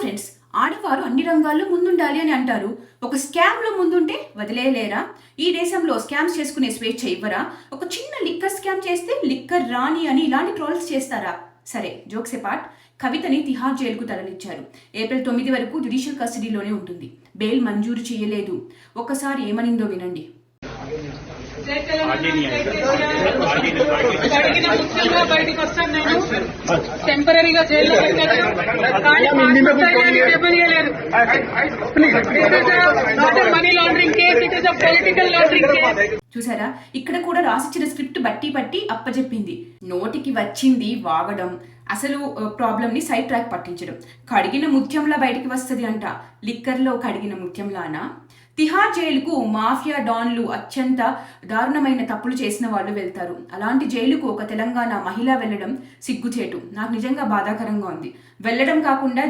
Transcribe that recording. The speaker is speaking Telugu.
ఫ్రెండ్స్, ఆడవారు అన్ని రంగాల్లో ముందుండాలి అని అంటారు. ఒక స్కామ్లో ముందుంటే వదిలేయలేరా? ఈ దేశంలో స్కామ్స్ చేసుకునే స్వేచ్ఛ ఇవ్వరా? ఒక చిన్న లిక్కర్ స్కామ్ చేస్తే లిక్కర్ రాణి అని ఇలాంటి ట్రోల్స్ చేస్తారా? సరే, జోక్స్ ఎపార్ట్, కవితని తిహార్ జైలుకు తరలించారు. ఏప్రిల్ 9 వరకు జ్యుడిషియల్ కస్టడీలోనే ఉంటుంది. బెయిల్ మంజూరు చేయలేదు. ఒకసారి ఏమనిందో వినండి. అడిగిన ముఖ్యంగా బయటకు వస్తాను. నేను టెంపరీగా జైల్లో money laundering case, it is a political laundering case. చూసారా, ఇక్కడ కూడా రాసిచ్చిన స్క్రిప్ట్ బట్టి అప్పచెప్పింది. నోటికి వచ్చింది వాగడం, అసలు ప్రాబ్లం ని సైడ్ ట్రాక్ పట్టించడం. కడిగిన ముత్యంలా బయటికి వస్తుంది అంట. లిక్కర్లో కడిగిన ముత్యంలానా? తిహార్ జైలుకు మాఫియా డాన్లు, అత్యంత దారుణమైన తప్పులు చేసిన వాళ్ళు వెళ్తారు. అలాంటి జైలుకు ఒక తెలంగాణ మహిళ వెళ్ళడం సిగ్గుచేటు. నాకు నిజంగా బాధాకరంగా ఉంది. వెళ్ళడం కాకుండా